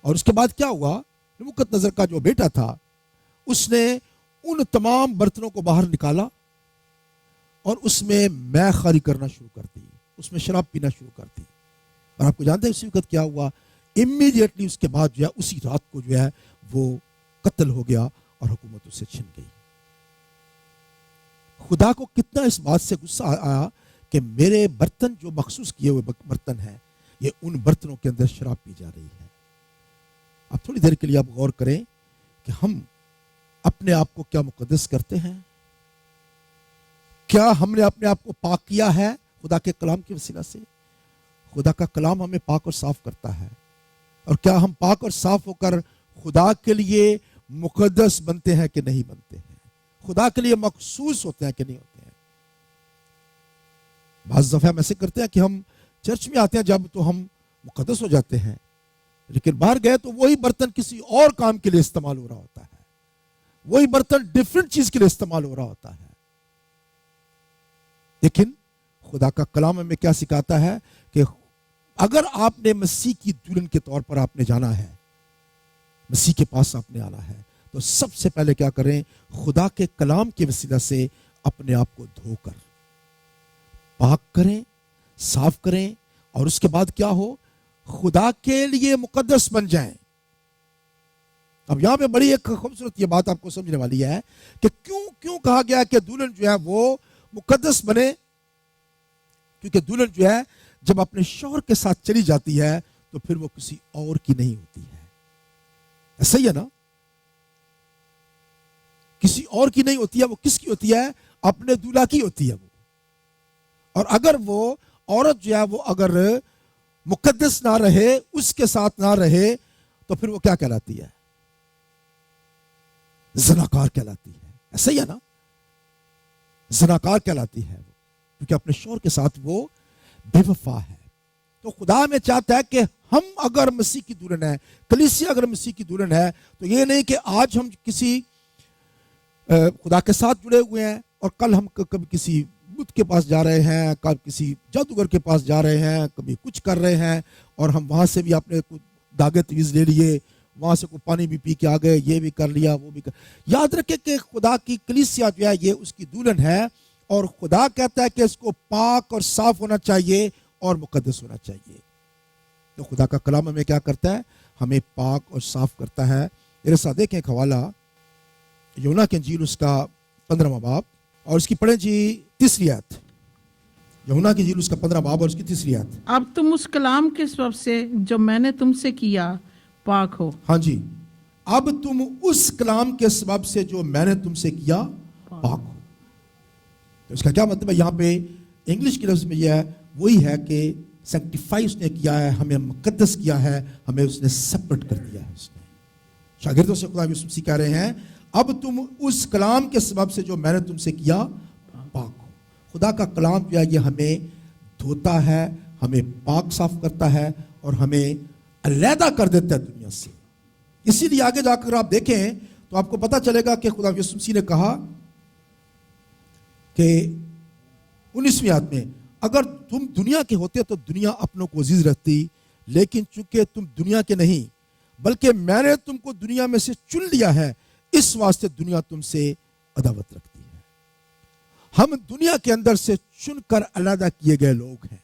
اور اس کے بعد کیا ہوا؟ نبوکت نظر کا جو بیٹا تھا اس نے ان تمام برتنوں کو باہر نکالا اور اس میں مے خوری کرنا شروع کر دی، اس میں شراب پینا شروع کر دی۔ اور آپ کو جانتے ہیں اسی وقت کیا ہوا؟ امیڈیٹلی اس کے بعد جو ہے اسی رات کو جو ہے وہ قتل ہو گیا اور حکومت اسے چھن گئی۔ خدا کو کتنا اس بات سے غصہ آیا کہ میرے برتن جو مخصوص کیے ہوئے برتن ہیں یہ ان برتنوں کے اندر شراب پی جا رہی ہے۔ اب تھوڑی دیر کے لیے آپ غور کریں کہ ہم اپنے آپ کو کیا مقدس کرتے ہیں؟ کیا ہم نے اپنے آپ کو پاک کیا ہے خدا کے کلام کے وسیلہ سے؟ خدا کا کلام ہمیں پاک اور صاف کرتا ہے، اور کیا ہم پاک اور صاف ہو کر خدا کے لیے مقدس بنتے ہیں کہ نہیں بنتے ہیں؟ خدا کے لیے مخصوص ہوتے ہیں کہ نہیں ہوتے ہیں؟ بعض دفعہ ہم ایسے کرتے ہیں کہ ہم چرچ میں آتے ہیں جب تو ہم مقدس ہو جاتے ہیں، لیکن باہر گئے تو وہی برتن کسی اور کام کے لیے استعمال ہو رہا ہوتا ہے، وہی برتن ڈیفرنٹ چیز کے لیے استعمال ہو رہا ہوتا ہے۔ لیکن خدا کا کلام ہمیں کیا سکھاتا ہے کہ اگر آپ نے مسیح کی دلہن کے طور پر آپ نے جانا ہے، مسیح کے پاس آپ نے آنا ہے، تو سب سے پہلے کیا کریں؟ خدا کے کلام کے وسیلہ سے اپنے آپ کو دھو کر پاک کریں، صاف کریں، اور اس کے بعد کیا ہو؟ خدا کے لیے مقدس بن جائیں۔ اب یہاں پہ بڑی ایک خوبصورت یہ بات آپ کو سمجھنے والی ہے کہ کیوں کہا گیا کہ دلہن جو ہے وہ مقدس بنے. کیونکہ دلہن جو ہے جب اپنے شوہر کے ساتھ چلی جاتی ہے تو پھر وہ کسی اور کی نہیں ہوتی ہے. ایسا ہی ہے نا؟ کسی اور کی نہیں ہوتی ہے. وہ کس کی ہوتی ہے؟ اپنے دولہا کی ہوتی ہے وہ. اور اگر وہ عورت جو ہے وہ اگر مقدس نہ رہے, اس کے ساتھ نہ رہے, تو پھر وہ کیا کہلاتی ہے؟ زناکار کہلاتی ہے. ایسا ہی ہے نا؟ زناکار کہلاتی ہے وہ, کیونکہ اپنے شوہر کے ساتھ وہ بے وفا ہے. تو خدا ہمیں چاہتا ہے کہ ہم اگر مسیح کی دلہن ہے, کلیسیا اگر مسیح کی دلہن ہے, تو یہ نہیں کہ آج ہم کسی خدا کے ساتھ جڑے ہوئے ہیں اور کل ہم کبھی کسی بت کے پاس جا رہے ہیں, کل کسی جادوگر کے پاس جا رہے ہیں, کبھی کچھ کر رہے ہیں, اور ہم وہاں سے بھی اپنے داغے تویز لے لیے, وہاں سے کوئی پانی بھی پی کے آ گئے, یہ بھی کر لیا, وہ بھی کر. یاد رکھے کہ خدا کی کلیسیا جو ہے یہ اس کی دلہن ہے, اور خدا کہتا ہے کہ اس کو پاک اور صاف ہونا چاہیے اور مقدس ہونا چاہیے. تو خدا کا کلام ہمیں کیا کرتا ہے؟ ہمیں پاک اور صاف کرتا ہے. میرے ساتھ دیکھیں ایک حوالہ یونا کی انجیل اس کا 15واں باب, اور اس کی پڑھیں جی 3 آیت. یونا کی انجیل اس کا 15 باب اور اس کی 3 آیت. اب تم اس کلام کے سبب سے جو میں نے تم سے کیا پاک ہو. ہاں جی, اب تم اس کلام کے سبب سے جو میں نے تم سے کیا پاک ہو. تو اس کا کیا مطلب ہے؟ یہاں پہ انگلش کے لفظ میں یہ ہے, وہی ہے کہ سینکٹیفائی اس نے کیا ہے, ہمیں مقدس کیا ہے, ہمیں اس نے سپریٹ کر دیا ہے. اس نے شاگردوں سے خدا یسوع مسیح کہہ رہے ہیں اب تم اس کلام کے سبب سے جو میں نے تم سے کیا پاک ہو. خدا کا کلام جو ہے یہ ہمیں دھوتا ہے, ہمیں پاک صاف کرتا ہے, اور ہمیں علیحدہ کر دیتا ہے دنیا سے. اسی لیے آگے جا کر آپ دیکھیں تو آپ کو پتا چلے گا کہ خدا یسوع مسیح نے کہا کہ 19ویں آیت میں, اگر تم دنیا کے ہوتے تو دنیا اپنوں کو عزیز رکھتی, لیکن چونکہ تم دنیا کے نہیں بلکہ میں نے تم کو دنیا میں سے چن لیا ہے, اس واسطے دنیا تم سے عداوت رکھتی ہے. ہم دنیا کے اندر سے چن کر علیحدہ کیے گئے لوگ ہیں,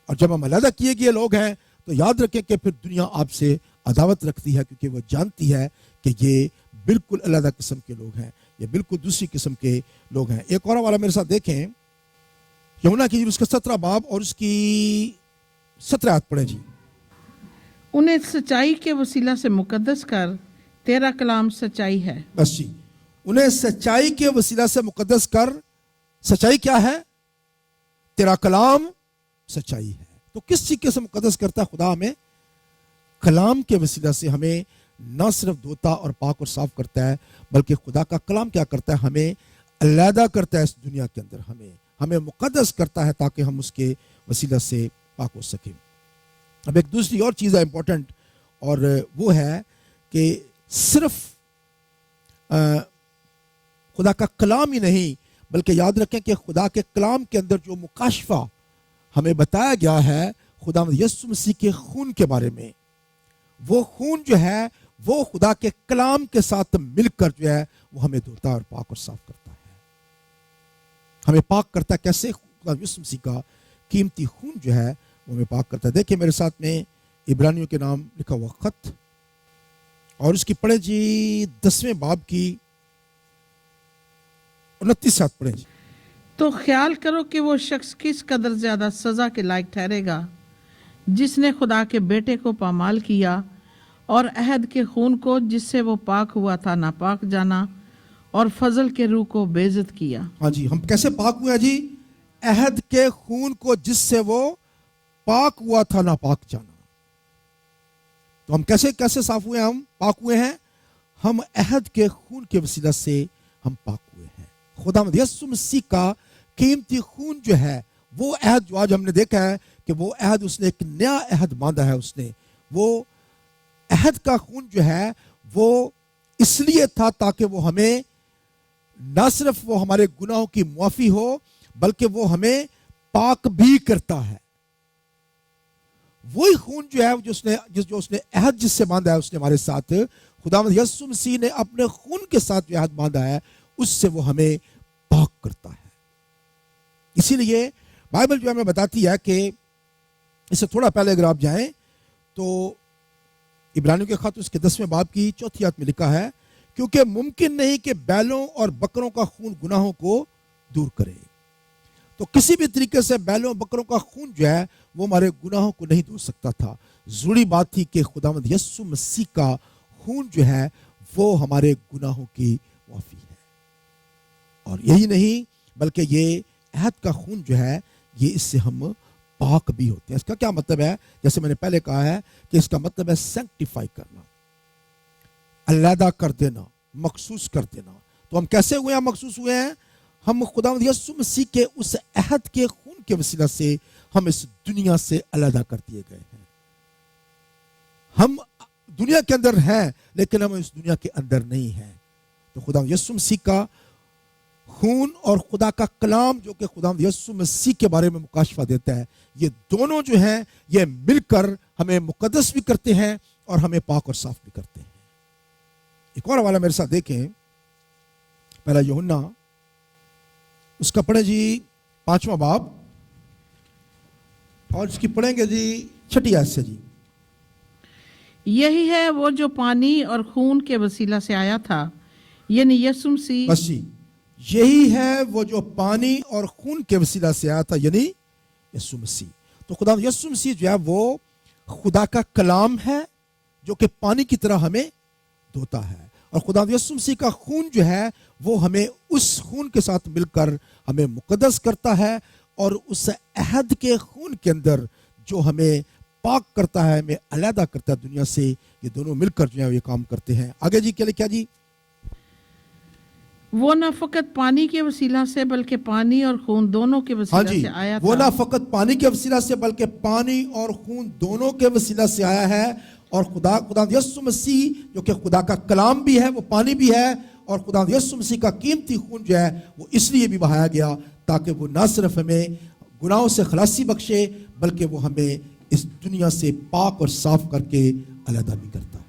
اور جب ہم علیحدہ کیے گئے لوگ ہیں تو یاد رکھیں کہ پھر دنیا آپ سے عداوت رکھتی ہے, کیونکہ وہ جانتی ہے کہ یہ بالکل علیحدہ قسم کے لوگ ہیں, یہ بالکل دوسری قسم کے لوگ ہیں. ایک اور والا میرے ساتھ دیکھیں, یونا کی اس کا 17 باب اور اس کی 17 آیت پڑھیں جی. انہیں سچائی کے وسیلہ سے مقدس کر, تیرا کلام سچائی ہے. بس جی, انہیں سچائی کے وسیلہ سے مقدس کر. سچائی کیا ہے؟ تیرا کلام سچائی ہے. تو کس چیز سے مقدس کرتا ہے خدا؟ ہمیں کلام کے وسیلہ سے ہمیں نہ صرف دھوتا اور پاک اور صاف کرتا ہے, بلکہ خدا کا کلام کیا کرتا ہے؟ ہمیں علیحدہ کرتا ہے اس دنیا کے اندر, ہمیں مقدس کرتا ہے تاکہ ہم اس کے وسیلہ سے پاک ہو سکیں. اب ایک دوسری اور چیز ہے امپورٹنٹ, اور وہ ہے کہ صرف خدا کا کلام ہی نہیں, بلکہ یاد رکھیں کہ خدا کے کلام کے اندر جو مکاشفہ ہمیں بتایا گیا ہے خدا یسوع مسیح کے خون کے بارے میں, وہ خون جو ہے وہ خدا کے کلام کے ساتھ مل کر جو ہے وہ ہمیں دھوتا اور پاک اور صاف کرتا ہے. ہمیں پاک کرتا ہے کیسے؟ خدا یسوع مسیح کا قیمتی خون جو ہے وہ ہمیں پاک کرتا ہے. دیکھیں میرے ساتھ میں عبرانیوں کے نام لکھا ہوا خط, اور اس کی پڑھیں جی 10ویں باب کی 29 آیت پڑھیں جی. تو خیال کرو کہ وہ شخص کس قدر زیادہ سزا کے لائق ٹھہرے گا جس نے خدا کے بیٹے کو پامال کیا اور عہد کے خون کو جس سے وہ پاک ہوا تھا ناپاک جانا اور فضل کے روح کو بے عزت کیا. ہاں جی, ہم کیسے پاک ہوئے ہیں جی؟ عہد کے خون کو جس سے وہ پاک ہوا تھا ناپاک جانا. تو ہم کیسے صاف ہوئے ہیں؟ ہم پاک ہوئے ہیں, ہم عہد کے خون کے وسیلہ سے ہم پاک ہوئے ہیں. خدا یسوع مسیح کا قیمتی خون جو ہے وہ عہد جو آج ہم نے دیکھا ہے کہ وہ عہد اس نے ایک نیا عہد باندھا ہے. اس نے وہ عہد کا خون جو ہے وہ اس لیے تھا تاکہ وہ ہمیں نہ صرف وہ ہمارے گناہوں کی معافی ہو بلکہ وہ ہمیں پاک بھی کرتا ہے. وہی خون جو ہے جو اس نے عہد جس سے باندھا ہے اس نے ہمارے ساتھ, خداوند یسوع مسیح نے اپنے خون کے ساتھ جو عہد باندھا ہے اس سے وہ ہمیں پاک کرتا ہے. اسی لیے بائبل جو ہمیں بتاتی ہے کہ اس سے تھوڑا پہلے اگر آپ جائیں تو इब्रानियों के खत उसके 10वें बाब की 4 आयत में लिखा है, क्योंकि मुमकिन नहीं कि बैलों और बकरों का खून गुनाहों को दूर करे। तो किसी भी तरीके से बैलों और बकरों का खून जो है वो हमारे गुनाहों को नहीं धो सकता था। जरूरी बात थी कि खुदावंद यीशु मसीह का खून जो है वो हमारे गुनाहों की माफी है। और यही नहीं बल्कि ये अहद का खून जो है ये इससे हम पाक भी होते हैं। इसका क्या मतलब है? जैसे मैंने पहले कहा है कि इसका मतलब है सैंक्टिफाई करना, अलहदा कर देना, मखसूस कर देना। तो हम कैसे हुए हैं? मखसूस हुए हैं हम खुदावंद यीशु मसीह के उस अहद के खून के वसीला से हम इस दुनिया से अलहदा कर दिए गए हैं। हम दुनिया के अंदर हैं लेकिन हम इस दुनिया के अंदर नहीं हैं। तो खुदावंद यीशु मसीह का खून और खुदा का कलाम जो कि खुदावंद यीशु मसीह के बारे में मुकाशफा देता है, ये दोनों जो हैं ये मिलकर हमें मुकद्दस भी करते हैं और हमें पाक और साफ भी करते हैं। एक और हवाला मेरे साथ देखें, पहला यूहन्ना उसका पढ़े जी 5वां बाब और इसकी पढ़ेंगे जी 6 आयत से जी। यही है वो जो पानी और खून के वसीला से आया था, यानी यीशु मसीह। बस जी, यही है वो जो पानी और खून के वसीला से आया था, यानी यीशु मसीह। तो खुदा यीशु मसीह जो है वो खुदा का कलाम है जो कि पानी की तरह हमें धोता है, और खुदा यीशु मसीह का खून जो है वो हमें उस खून के साथ मिलकर हमें मुकद्दस करता है, और उस अहद के खून के अंदर जो हमें पाक करता है, हमें अलहदा करता है दुनिया से। ये दोनों मिलकर जो है ये काम करते हैं। आगे जी क्या लिखा जी? वो न फकत पानी के वसीला से बल्कि पानी और खून दोनों के हाँ वसीला जी, से आया वो था। ना फकत पानी के वसीला से बल्कि पानी और खून दोनों के वसीला से आया है। और खुदा यीशु मसीह जो कि खुदा का कलाम भी है, वो पानी भी है, और खुदा यीशु मसीह का कीमती खून जो है वो इसलिए भी बहाया गया ताकि वो ना सिर्फ हमें गुनाहों से खलासी बख्शे बल्कि वो हमें इस दुनिया से पाक और साफ करके अलहदा भी करता है।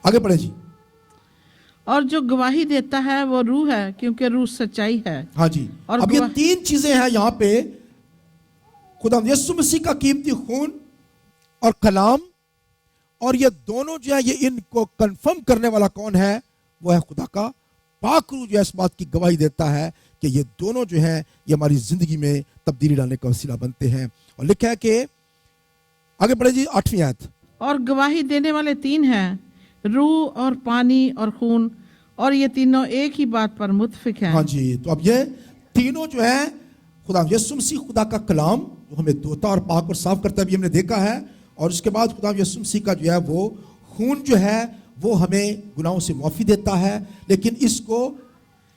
आगे पढ़े जी। और जो गवाही देता है वो रूह है, क्योंकि रूह सच्चाई है। हाँ जी, और अब ये 3 चीजें हैं यहाँ पे, खुदा यीशु मसीह का कीमती खून और कलाम, और ये दोनों जो है ये इनको कंफर्म करने वाला कौन है? वो है खुदा का पाक रूह, जो इस बात की गवाही देता है कि ये दोनों जो हैं ये हमारी जिंदगी में तब्दीली लाने का वसीला बनते हैं। और लिखा है कि आगे बढ़े जी 8वीं आयत। और गवाही देने वाले 3 हैं, रूह और पानी और खून, और ये तीनों एक ही बात पर मुत्फिक हैं। हाँ जी, तो अब ये तीनों जो है खुदा यीशु मसीह खुदा का कलाम जो हमें धोता और पाक और साफ करता है, भी हमने देखा है। और उसके बाद खुदा यीशु मसीह का जो है वो खून जो है वो हमें गुनाहों से माफी देता है। लेकिन इसको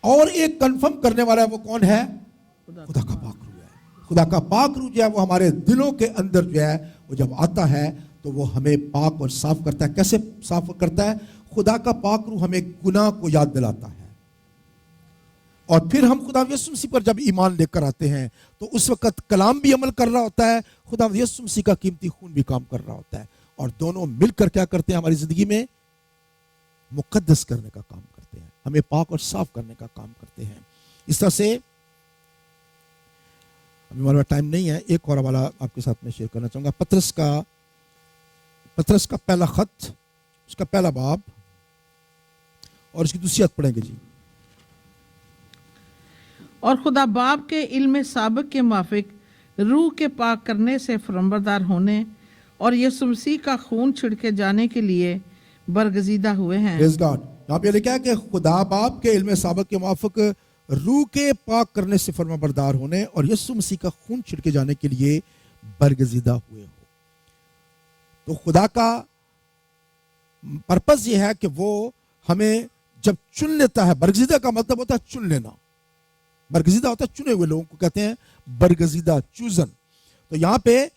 और एक कंफर्म करने वाला है, वो कौन है? खुदा का पाक रूह है। खुदा का पाक रूह जो है वो हमारे दिलों के अंदर जो है वो जब आता है तो वो हमें पाक और साफ करता है। कैसे साफ करता है? खुदा का पाक रूह हमें गुनाह को याद दिलाता है, और फिर हम खुदा यीशु मसीह पर जब ईमान लेकर आते हैं तो उस वक्त कलाम भी अमल कर रहा होता है, खुदा यीशु मसीह का कीमती खून भी काम कर रहा होता है, और दोनों मिलकर क्या करते हैं? हमारी जिंदगी में मुकद्दस करने का काम करते हैं, हमें पाक और साफ करने का काम करते हैं। इस तरह से अभी हमारे पास टाइम नहीं है, एक और हवाला आपके साथ में शेयर करना चाहूंगा। पतरस का पहला खत, उसका पहला बाब और उसकी दूसरी आयत पढ़ेंगे जी। और खुदा बाप के इल्म साबिक के मुआफिक रूह के पाक करने से फरमाबरदार होने और यीशु मसीह का खून छिड़के जाने के लिए बरगजीदा हुए हैं। Praise God. यहाँ पे लिखा है कि खुदा बाप के इल्म साबिक के मुआफिक रूह के पाक करने से फरमाबरदार होने और यीशु मसीह का खून छिड़के जाने के लिए बरगजीदा हुए हो। तो खुदा का पर्पस ये है कि वो हमें जब चुन लेता है, बरगजीदा का मतलब होता है चुन लेना, बरगजीदा होता है चुने हुए लोगों को कहते हैं बरगजीदा, चूजन। तो यहाँ पे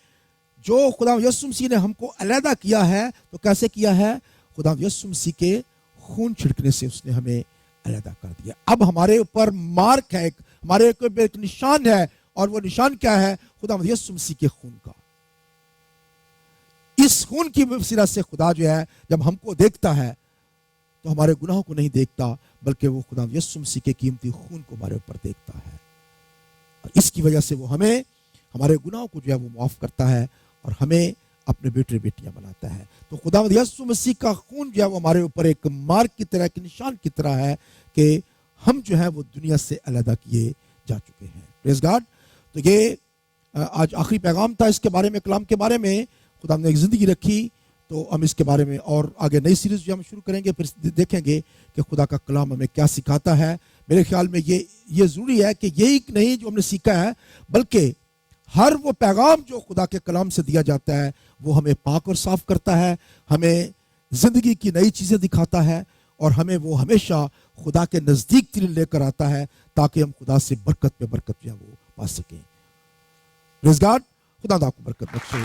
जो खुदा यीशु मसीह ने हमको अलहदा किया है, तो कैसे किया है? खुदा यीशु मसीह के खून छिड़कने से उसने हमें अलहदा कर दिया। अब हमारे ऊपर मार्क है, हमारे ऊपर एक निशान है, और वो निशान क्या है? खुदा यीशु मसीह के खून का। इस खून की वसीला से खुदा जो है जब हमको देखता है तो हमारे गुनाहों को नहीं देखता, बल्कि वो खुदा यीशु मसीह के कीमती खून को हमारे ऊपर देखता है, और इसकी वजह से वो हमें हमारे गुनाहों को जो है वो माफ करता है और हमें اپنے بیٹے بیٹیاں بناتا ہے. تو خداوند یسوع مسیح کا خون جو ہے وہ ہمارے اوپر ایک مارک کی طرح، ایک نشان کی طرح ہے کہ ہم جو ہے وہ دنیا سے علیحدہ کیے جا چکے ہیں. پریز گاڈ. تو یہ آج آخری پیغام تھا اس کے بارے میں، کلام کے بارے میں. خدا نے ایک زندگی رکھی تو ہم اس کے بارے میں اور آگے نئی سیریز جو ہم شروع کریں گے، پھر دیکھیں گے کہ خدا کا کلام ہمیں کیا سکھاتا ہے. میرے خیال میں یہ ضروری ہے کہ یہی نہیں جو ہم نے سیکھا ہے، بلکہ ہر وہ پیغام جو خدا کے کلام سے دیا جاتا ہے وہ ہمیں پاک اور صاف کرتا ہے، ہمیں زندگی کی نئی چیزیں دکھاتا ہے، اور ہمیں وہ ہمیشہ خدا کے نزدیک ترین لے کر آتا ہے تاکہ ہم خدا سے برکت پہ برکت جو ہے وہ پا سکیں. پریز گاڈ. خدا آپ کو برکت بخشے.